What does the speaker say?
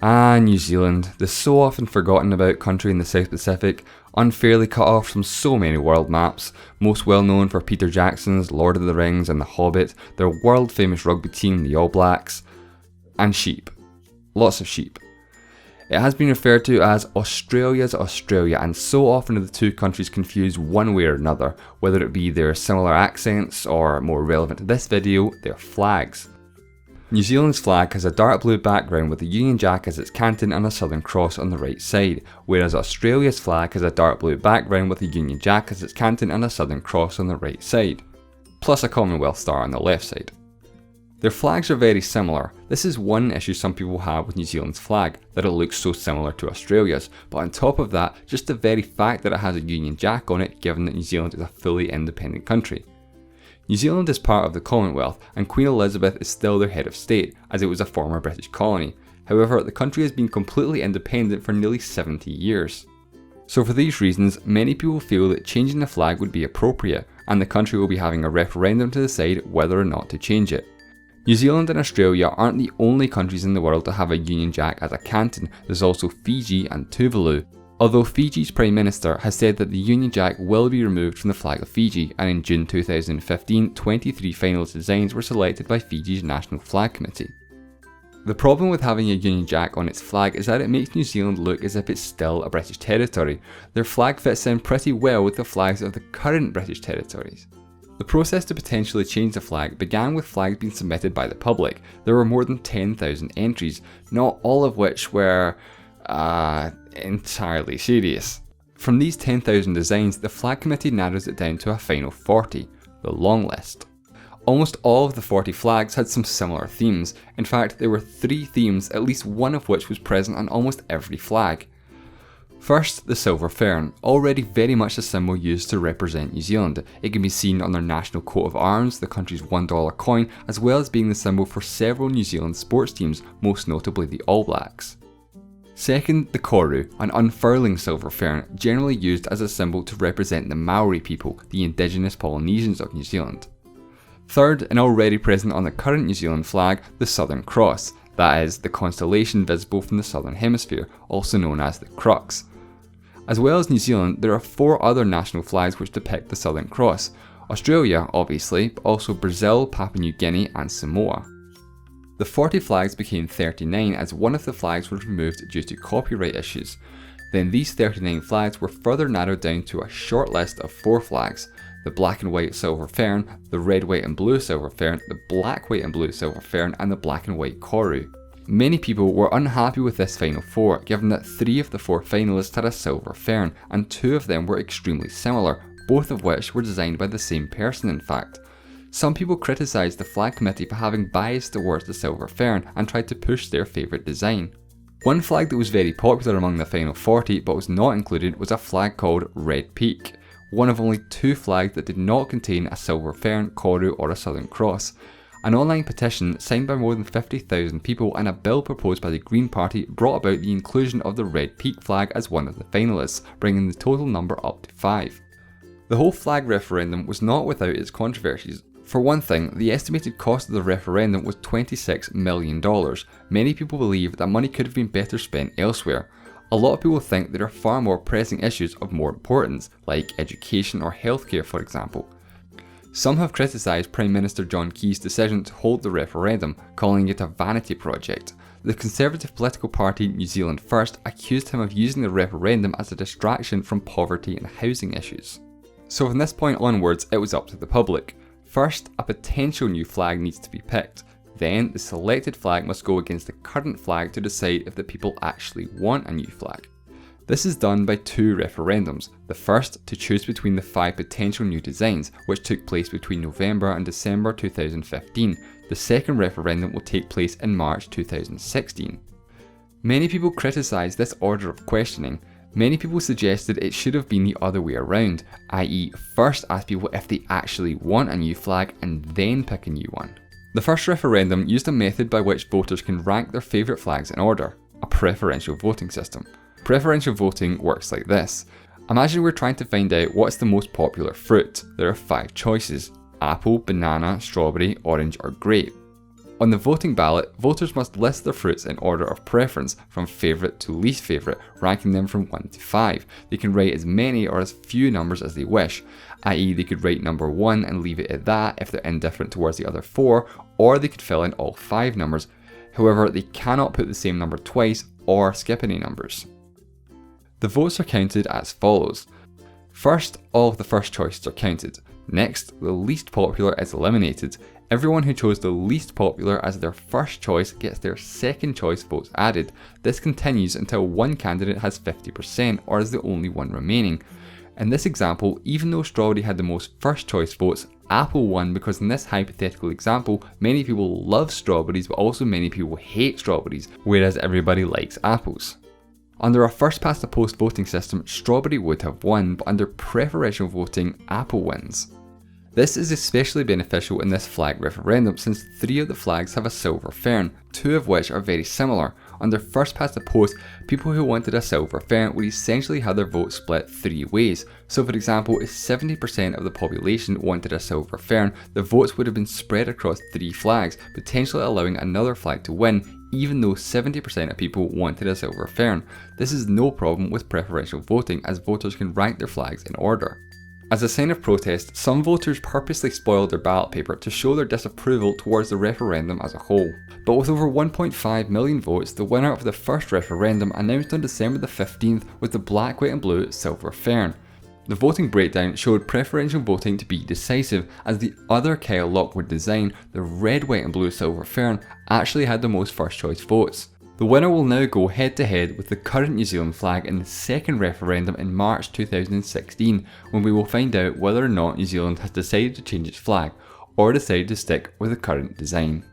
New Zealand, the so often forgotten about country in the South Pacific, unfairly cut off from so many world maps, most well known for Peter Jackson's Lord of the Rings and The Hobbit, their world famous rugby team, the All Blacks, and sheep. Lots of sheep. It has been referred to as Australia's Australia, and so often are the two countries confused one way or another, whether it be their similar accents or, more relevant to this video, their flags. New Zealand's flag has a dark blue background with the Union Jack as its canton and a Southern Cross on the right side, whereas Australia's flag has a dark blue background with the Union Jack as its canton and a Southern Cross on the right side, plus a Commonwealth star on the left side. Their flags are very similar. This is one issue some people have with New Zealand's flag, that it looks so similar to Australia's, but on top of that, just the very fact that it has a Union Jack on it, given that New Zealand is a fully independent country. New Zealand is part of the Commonwealth, and Queen Elizabeth is still their head of state, as it was a former British colony. However, the country has been completely independent for nearly 70 years. So for these reasons, many people feel that changing the flag would be appropriate, and the country will be having a referendum to decide whether or not to change it. New Zealand and Australia aren't the only countries in the world to have a Union Jack as a canton, there's also Fiji and Tuvalu. Although Fiji's Prime Minister has said that the Union Jack will be removed from the flag of Fiji, and in June 2015, 23 finalist designs were selected by Fiji's National Flag Committee. The problem with having a Union Jack on its flag is that it makes New Zealand look as if it's still a British territory. Their flag fits in pretty well with the flags of the current British territories. The process to potentially change the flag began with flags being submitted by the public. There were more than 10,000 entries, not all of which were entirely serious. From these 10,000 designs, the flag committee narrows it down to a final 40, the long list. Almost all of the 40 flags had some similar themes. In fact, there were 3 themes, at least one of which was present on almost every flag. First, the silver fern, already very much a symbol used to represent New Zealand. It can be seen on their national coat of arms, the country's $1 coin, as well as being the symbol for several New Zealand sports teams, most notably the All Blacks. Second, the koru, an unfurling silver fern, generally used as a symbol to represent the Maori people, the indigenous Polynesians of New Zealand. Third, and already present on the current New Zealand flag, the Southern Cross, that is, the constellation visible from the Southern Hemisphere, also known as the Crux. As well as New Zealand, there are 4 other national flags which depict the Southern Cross. Australia, obviously, but also Brazil, Papua New Guinea and Samoa. The 40 flags became 39 as one of the flags was removed due to copyright issues. Then these 39 flags were further narrowed down to a short list of 4 flags: the black and white silver fern, the red, white and blue silver fern, the black, white and blue silver fern and the black and white koru. Many people were unhappy with this final 4, given that 3 of the 4 finalists had a silver fern and 2 of them were extremely similar, both of which were designed by the same person in fact. Some people criticised the flag committee for having bias towards the silver fern and tried to push their favourite design. One flag that was very popular among the final 40 but was not included was a flag called Red Peak, one of only 2 flags that did not contain a silver fern, koru or a Southern Cross. An online petition signed by more than 50,000 people and a bill proposed by the Green Party brought about the inclusion of the Red Peak flag as one of the finalists, bringing the total number up to 5. The whole flag referendum was not without its controversies. For one thing, the estimated cost of the referendum was $26 million. Many people believe that money could have been better spent elsewhere. A lot of people think there are far more pressing issues of more importance, like education or healthcare for example. Some have criticised Prime Minister John Key's decision to hold the referendum, calling it a vanity project. The Conservative political party New Zealand First accused him of using the referendum as a distraction from poverty and housing issues. So from this point onwards, it was up to the public. First, a potential new flag needs to be picked. Then, the selected flag must go against the current flag to decide if the people actually want a new flag. This is done by 2 referendums, the first to choose between the 5 potential new designs, which took place between November and December 2015. The second referendum will take place in March 2016. Many people criticised this order of questioning. Many people suggested it should have been the other way around, i.e. first ask people if they actually want a new flag and then pick a new one. The first referendum used a method by which voters can rank their favourite flags in order, a preferential voting system. Preferential voting works like this. Imagine we're trying to find out what's the most popular fruit. There are 5 choices: apple, banana, strawberry, orange or grape. On the voting ballot, voters must list their fruits in order of preference, from favourite to least favourite, ranking them from 1 to 5. They can write as many or as few numbers as they wish, i.e. they could write number 1 and leave it at that if they're indifferent towards the other 4, or they could fill in all 5 numbers. However, they cannot put the same number twice or skip any numbers. The votes are counted as follows. First, all of the first choices are counted. Next, the least popular is eliminated. Everyone who chose the least popular as their first choice gets their second choice votes added. This continues until one candidate has 50% or is the only one remaining. In this example, even though strawberry had the most first choice votes, apple won because in this hypothetical example, many people love strawberries but also many people hate strawberries, whereas everybody likes apples. Under a first past the post voting system, strawberry would have won, but under preferential voting, apple wins. This is especially beneficial in this flag referendum since 3 of the flags have a silver fern, 2 of which are very similar. Under first past the post, people who wanted a silver fern would essentially have their vote split 3 ways. So for example, if 70% of the population wanted a silver fern, the votes would have been spread across 3 flags, potentially allowing another flag to win, even though 70% of people wanted a silver fern. This is no problem with preferential voting as voters can rank their flags in order. As a sign of protest, some voters purposely spoiled their ballot paper to show their disapproval towards the referendum as a whole. But with over 1.5 million votes, the winner of the first referendum announced on December the 15th was the black, white and blue silver fern. The voting breakdown showed preferential voting to be decisive, as the other Kyle Lockwood design, the red, white and blue silver fern, actually had the most first choice votes. The winner will now go head to head with the current New Zealand flag in the second referendum in March 2016, when we will find out whether or not New Zealand has decided to change its flag, or decided to stick with the current design.